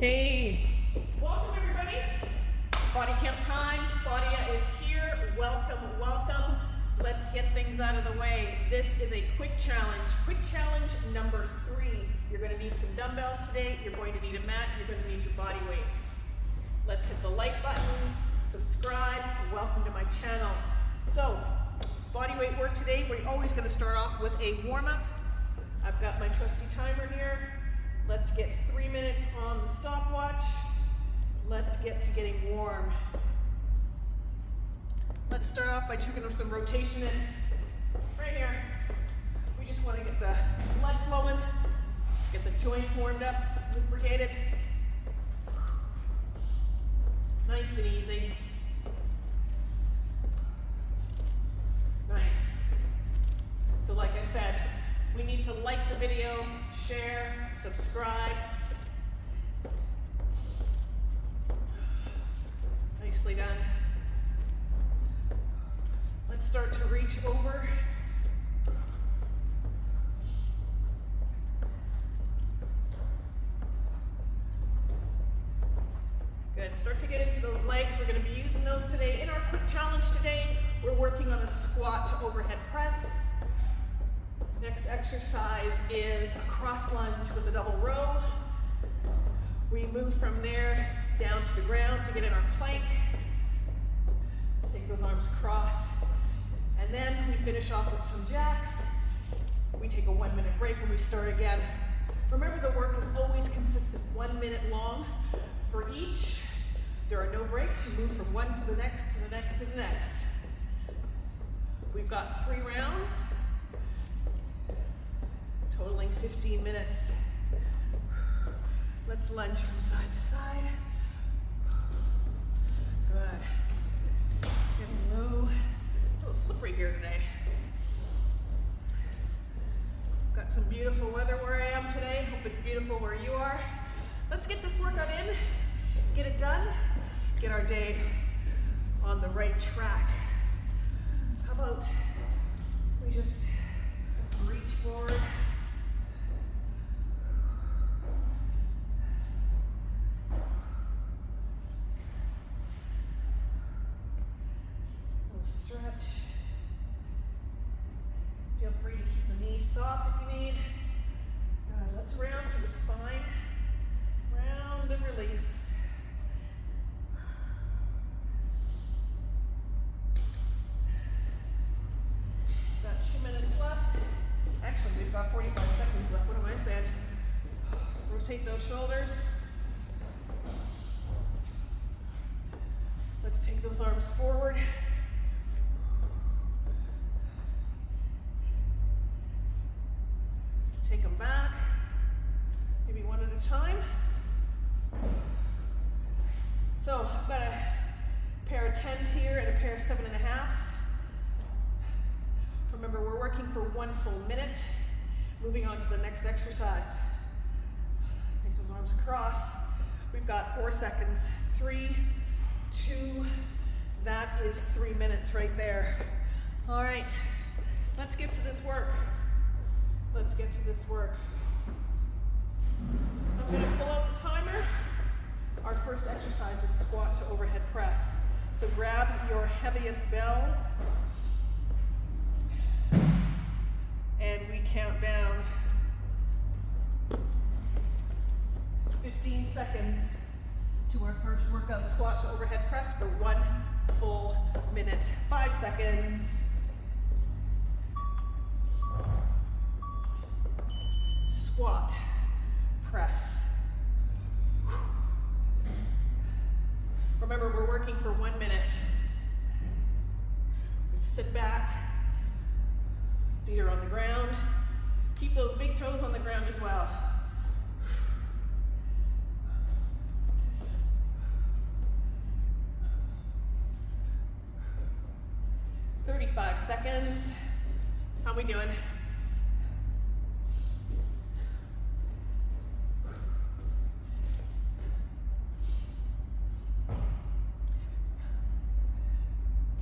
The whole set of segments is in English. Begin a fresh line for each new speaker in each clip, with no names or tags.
Hey, welcome everybody. Body camp time. Claudia is here. Welcome, welcome. Let's get things out of the way. This is a quick challenge. Quick challenge number 3. You're going to need some dumbbells today. You're going to need a mat. You're going to need your body weight. Let's hit the like button, subscribe. Welcome to my channel. So, body weight work today. We're always going to start off with a warm-up. I've got my trusty timer here. Let's get 3 minutes on the stopwatch. Let's get to getting warm. Let's start off by taking some rotation in right here. We just want to get the blood flowing, get the joints warmed up, lubricated. Nice and easy. Nice. So like I said, we need to like the video, share, subscribe. Nicely done. Let's start to reach over. Good. Start to get into those legs. We're going to be using those today. In our quick challenge today, we're working on a squat to overhead press. Next exercise is a cross lunge with a double row. We move from there down to the ground to get in our plank. Let's take those arms across. And then we finish off with some jacks. We take a 1 minute break and we start again. Remember, the work is always consistent, 1 minute long for each. There are no breaks. You move from one to the next, to the next, to the next. We've got 3 rounds. Totaling 15 minutes. Let's lunge from side to side. Good. Getting low. A little slippery here today. Got some beautiful weather where I am today. Hope it's beautiful where you are. Let's get this workout in, get it done, get our day on the right track. How about we just reach forward. Stretch. Feel free to keep the knees soft if you need. Good. Let's round through the spine. Round and release. Got 2 minutes left. Actually, we've got 45 seconds left. What am I saying? Rotate those shoulders. Let's take those arms forward. Take them back, maybe one at a time. So I've got a pair of 10s here and a pair of 7.5s. Remember, we're working for 1 full minute. Moving on to the next exercise. Take those arms across. We've got 4 seconds. 3, 2, that is 3 minutes right there. All right, let's get to this work. Let's get to this work. I'm going to pull out the timer. Our first exercise is squat to overhead press. So grab your heaviest bells and we count down 15 seconds to our first workout, squat to overhead press for 1 full minute. 5 seconds. Squat, press. Remember, we're working for 1 minute. We sit back, feet are on the ground. Keep those big toes on the ground as well. 35 seconds. How we doing?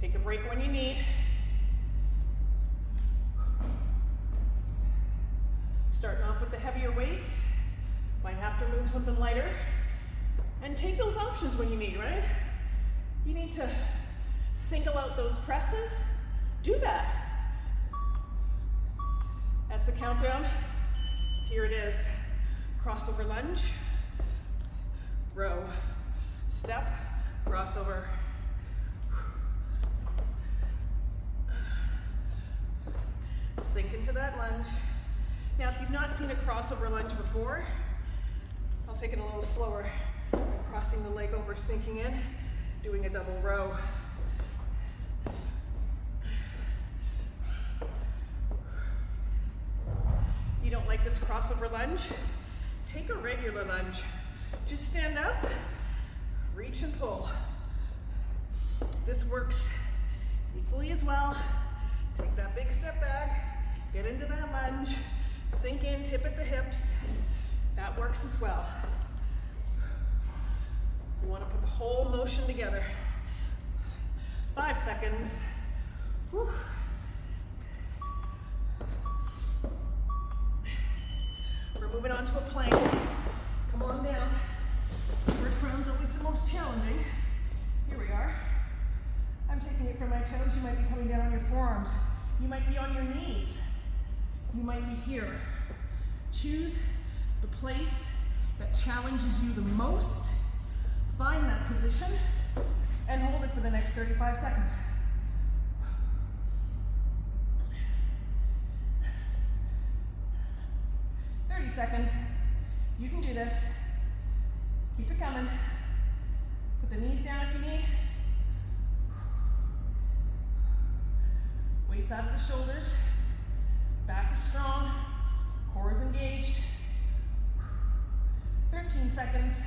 Take a break when you need. Starting off with the heavier weights. Might have to move something lighter. And take those options when you need, right? You need to single out those presses. Do that. That's the countdown. Here it is. Crossover lunge, row, step, crossover. Sink into that lunge. Now, if you've not seen a crossover lunge before, I'll take it a little slower. I'm crossing the leg over, sinking in, doing a double row. You don't like this crossover lunge? Take a regular lunge. Just stand up, reach and pull. This works equally as well. Take that big step back, get into that lunge, sink in, tip at the hips. That works as well. You want to put the whole motion together. 5 seconds. Whew. We're moving on to a plank. Come on down. First round's always the most challenging. Here we are. I'm taking it from my toes. You might be coming down on your forearms. You might be on your knees. You might be here. Choose the place that challenges you the most. Find that position and hold it for the next 35 seconds. Seconds. You can do this. Keep it coming. Put the knees down if you need. Weights out of the shoulders. Back is strong. Core is engaged. 13 seconds.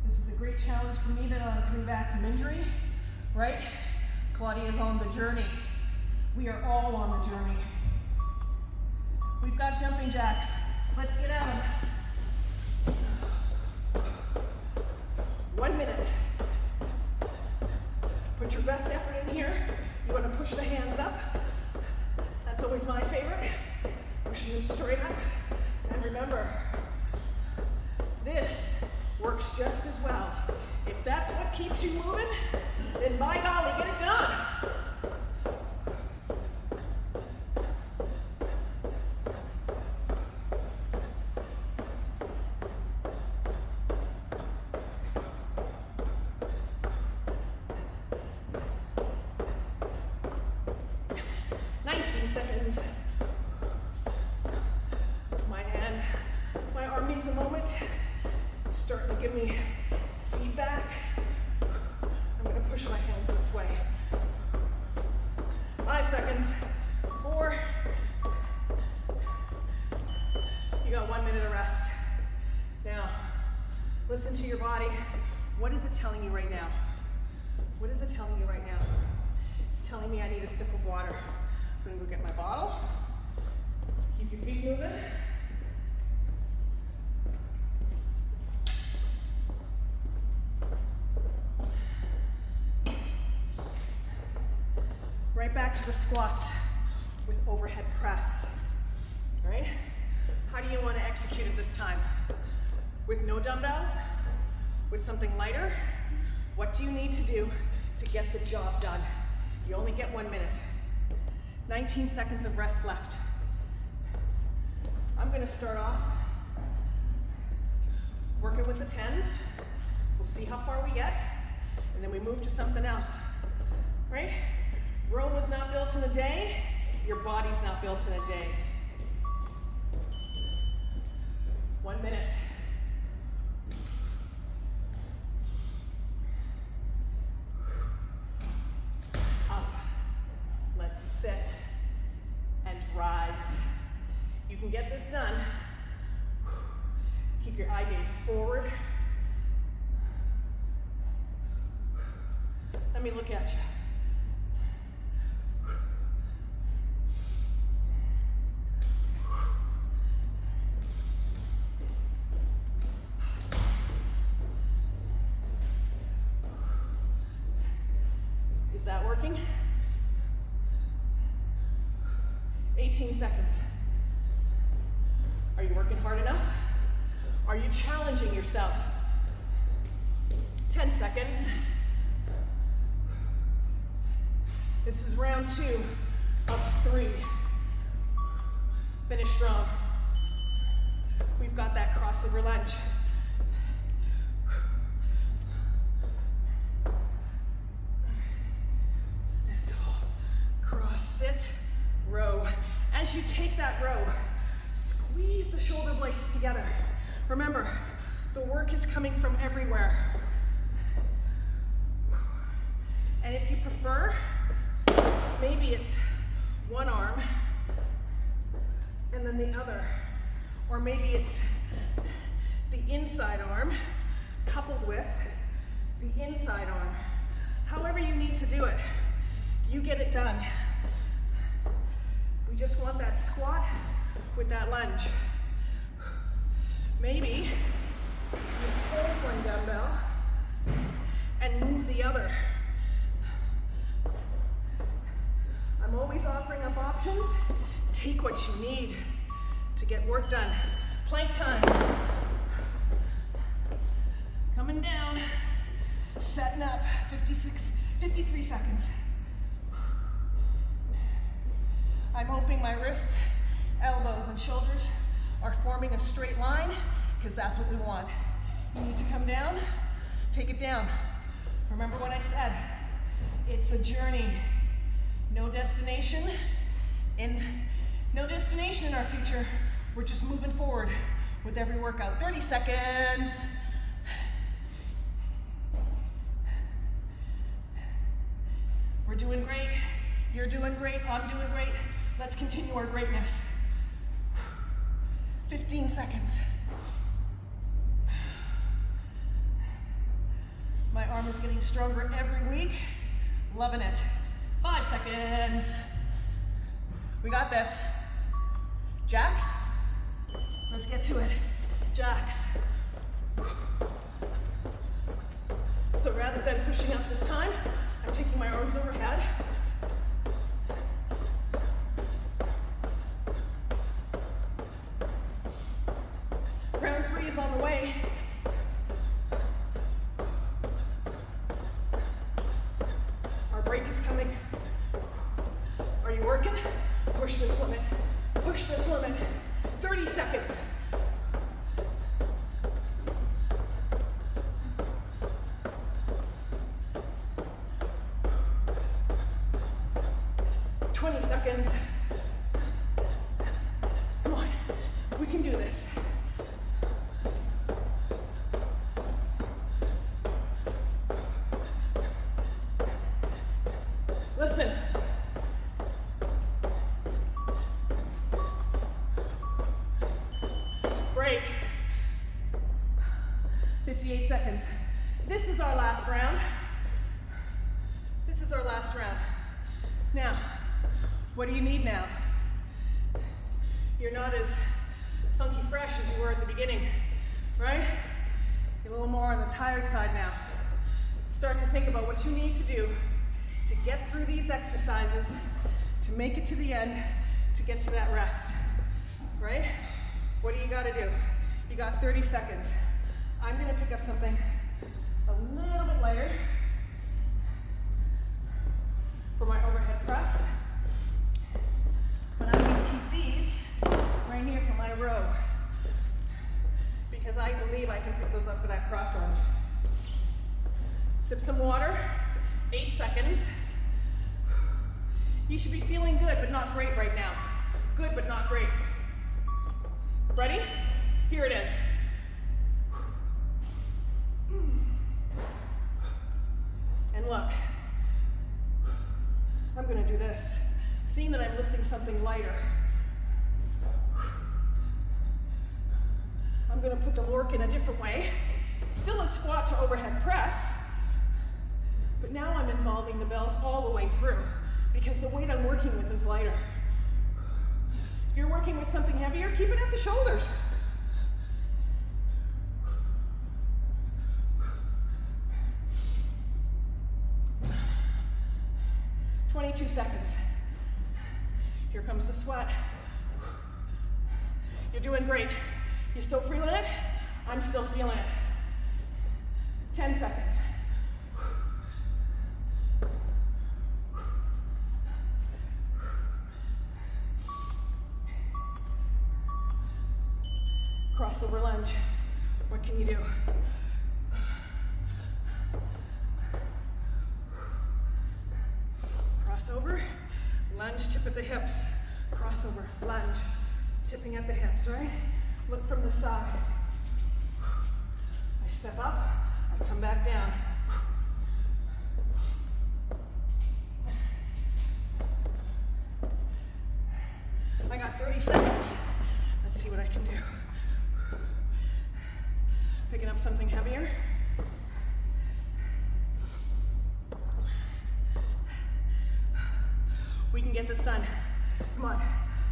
This is a great challenge for me that I'm coming back from injury, right? Claudia is on the journey. We are all on the journey. We've got jumping jacks. Let's get at them. 1 minute. Put your best effort in here. You want to push the hands up. That's always my favorite. Pushing them straight up. And remember, this works just as well. If that's what keeps you moving, then by golly, get it done. 19 seconds. My arm needs a moment. It's starting to give me feedback. I'm going to push my hands this way. 5 seconds. 4. You got 1 minute of rest. Now, listen to your body. What is it telling you right now? What is it telling you right now? It's telling me I need a sip of water. I'm going to go get my bottle. Keep your feet moving. Right back to the squats with overhead press, right? How do you want to execute it this time? With no dumbbells? With something lighter? What do you need to do to get the job done? You only get 1 minute. 19 seconds of rest left. I'm going to start off working with the 10s. We'll see how far we get, and then we move to something else, right? Rome was not built in a day. Your body's not built in a day. 1 minute. Up. Let's sit and rise. You can get this done. Keep your eye gaze forward. Let me look at you. Is that working? 18 seconds. Are you working hard enough? Are you challenging yourself? 10 seconds. This is round 2 of 3. Finish strong. We've got that crossover lunge. Stand tall. Cross, sit, row. As you take that row, squeeze the shoulder blades together. Remember, the work is coming from everywhere. And if you prefer, maybe it's one arm and then the other. Or maybe it's the inside arm coupled with the inside arm. However you need to do it, you get it done. We just want that squat with that lunge. Maybe you hold one dumbbell and move the other. I'm always offering up options. Take what you need to get work done. Plank time. Coming down, setting up, 53 seconds. I'm hoping my wrists, elbows, and shoulders are forming a straight line, because that's what we want. You need to come down, take it down. Remember what I said, it's a journey. No destination, and no destination in our future. We're just moving forward with every workout. 30 seconds. We're doing great. You're doing great. I'm doing great. Let's continue our greatness. 15 seconds. My arm is getting stronger every week. Loving it. 5 seconds. We got this. Jacks. Let's get to it. Jacks. So rather than pushing up this time, I'm taking my arms overhead. Round 3 is on the way. Our break is coming. Are you working? Push this limit. Push this limit. 30 seconds. Seconds. Come on, we can do this. Listen. Break. 58 seconds. This is our last round. This is our last round. Now, what do you need now? You're not as funky fresh as you were at the beginning, right? You're a little more on the tired side now. Start to think about what you need to do to get through these exercises, to make it to the end, to get to that rest, right? What do you gotta do? You got 30 seconds. I'm gonna pick up something a little bit lighter for my overhead press. But I'm going to keep these right here for my row, because I believe I can pick those up for that cross lunge. Sip some water, 8 seconds. You should be feeling good, but not great right now. Good, but not great. Ready? Here it is. And look, I'm going to do this. Seeing that I'm lifting something lighter, I'm going to put the work in a different way. Still a squat to overhead press, but now I'm involving the bells all the way through, because the weight I'm working with is lighter. If you're working with something heavier, keep it at the shoulders. "22 seconds. Here comes the sweat. You're doing great. You still feeling it? I'm still feeling it. 10 seconds. Crossover lunge. What can you do? Crossover, lunge, tip at the hips. Crossover, lunge, tipping at the hips, right? Look from the side. I step up, I come back down. I got 30 seconds. Let's see what I can do. Picking up something heavier. We can get this done. Come on,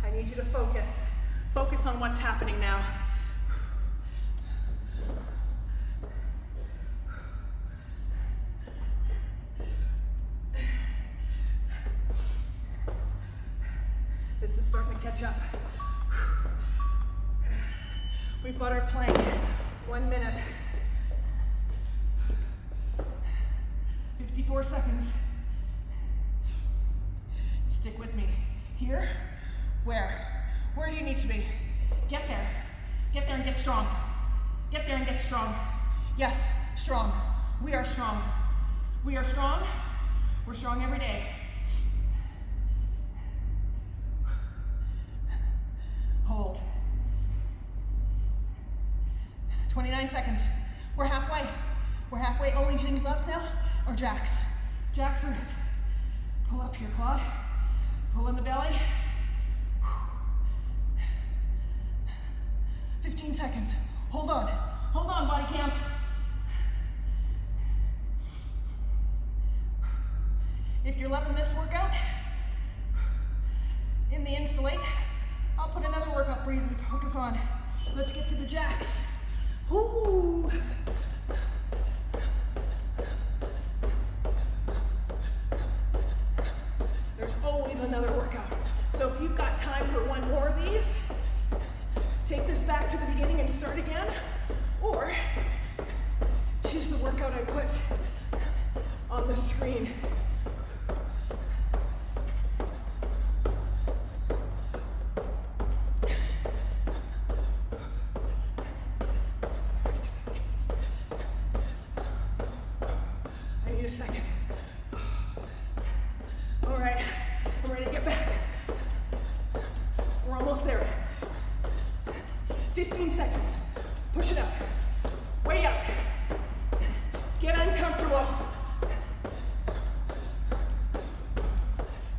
I need you to focus. Focus on what's happening now. This is starting to catch up. We've got our plank. 1 minute. 54 seconds. Stick with me. Here? Where? Where do you need to be? Get there. Get there and get strong. Get there and get strong. Yes, strong. We are strong. We are strong. We're strong every day. Hold. 29 seconds. We're halfway. We're halfway. Only jings left now, or jacks. Jacks are it. Pull up here, Claude. Pull in the belly. 15 seconds. Hold on. Hold on, body camp. If you're loving this workout, in the insulate, I'll put another workout for you to focus on. Let's get to the jacks. Ooh. There's always another workout. So if you've got time for one more of these, take this back to the beginning and start again, or choose the workout I put on the screen. A second. All right, I'm ready to get back. We're almost there. 15 seconds. Push it up. Way out. Get uncomfortable.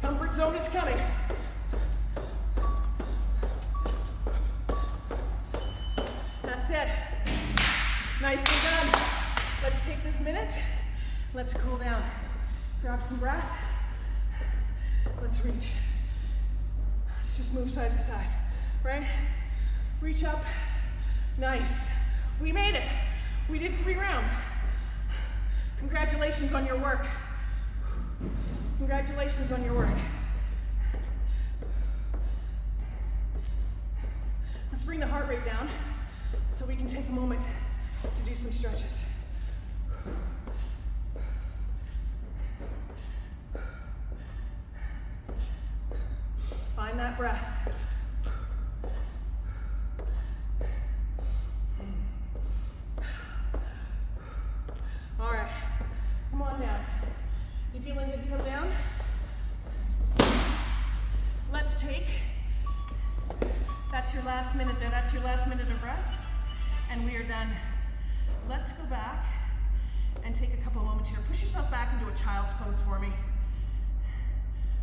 Comfort zone is coming. That's it. Nicely done. Let's take this minute. Let's cool down. Grab some breath. Let's reach. Let's just move side to side, right? Reach up. Nice. We made it. We did 3 rounds. Congratulations on your work. Congratulations on your work. Let's bring the heart rate down so we can take a moment to do some stretches. Find that breath. All right, come on down. You feeling good to come down? Let's take, that's your last minute there, that's your last minute of rest, and we are done. Let's go back and take a couple of moments here. Push yourself back into a child's pose for me.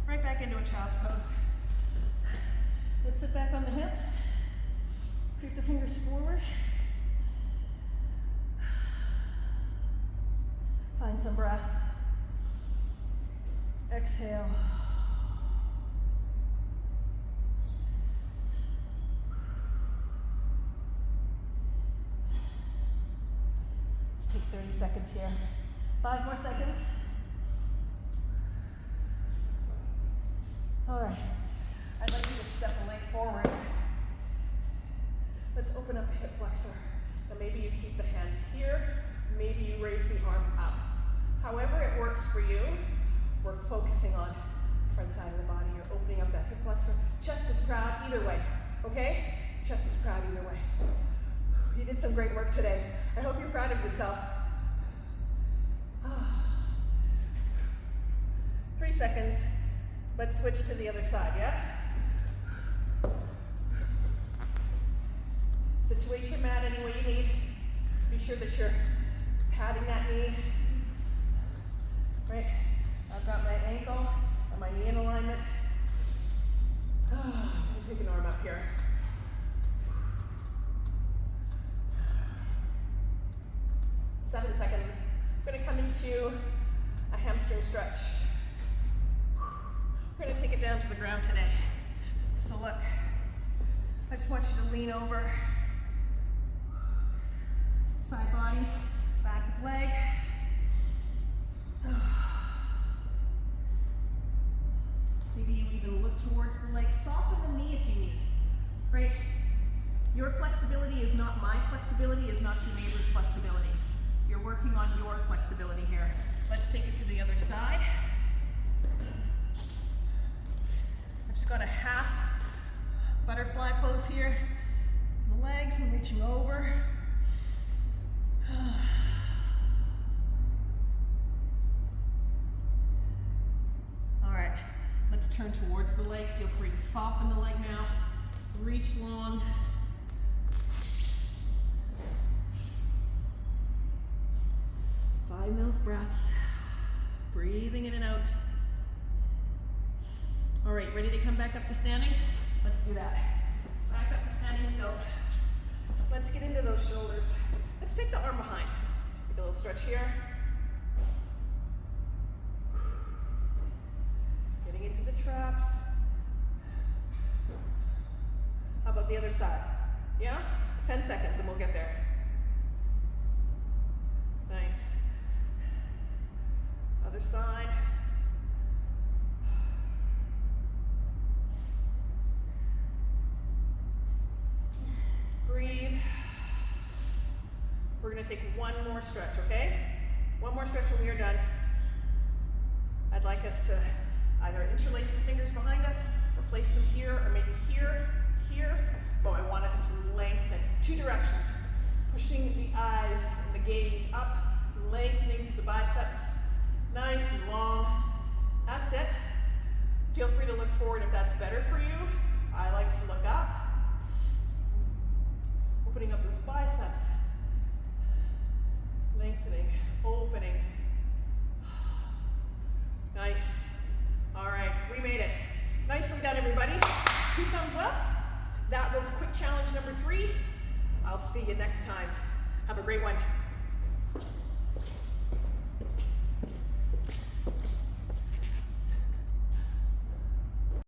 Right back into a child's pose. Let's sit back on the hips. Creep the fingers forward. Find some breath. Exhale. Let's take 30 seconds here. 5 more seconds. All right. I'd like you to step a leg forward. Let's open up the hip flexor. And maybe you keep the hands here, maybe you raise the arm up. However it works for you, we're focusing on the front side of the body. You're opening up that hip flexor. Chest is proud either way, okay? Chest is proud either way. You did some great work today. I hope you're proud of yourself. 3 seconds. Let's switch to the other side, yeah? Situate your mat any way you need. Be sure that you're patting that knee. Right? I've got my ankle and my knee in alignment. I'm gonna take an arm up here. Seven seconds. I'm gonna come into a hamstring stretch. We're gonna take it down to the ground today. So look, I just want you to lean over. Side body, back of leg. Maybe you even look towards the leg. Soften the knee if you need, right? Your flexibility is not my flexibility, is not your neighbor's flexibility. You're working on your flexibility here. Let's take it to the other side. I've just got a half butterfly pose here. The legs, I'm reaching over. All right, let's turn towards the leg. Feel free to soften the leg now. Reach long. Find those breaths. Breathing in and out. All right, ready to come back up to standing? Let's do that. Back up to standing and go. Let's get into those shoulders. Let's take the arm behind. Take a little stretch here. Getting into the traps. How about the other side? Yeah? 10 seconds and we'll get there. Nice. Other side. Breathe. We're gonna take one more stretch, okay? One more stretch when we are done. I'd like us to either interlace the fingers behind us, or place them here, or maybe here, here. But I want us to lengthen, 2 directions. Pushing the eyes and the gaze up, lengthening through the biceps. Nice and long. That's it. Feel free to look forward if that's better for you. I like to look up. Opening up those biceps. Lengthening, opening. Nice. All right, we made it. Nicely done, everybody. 2 thumbs up. That was quick challenge number 3. I'll see you next time. Have a great one.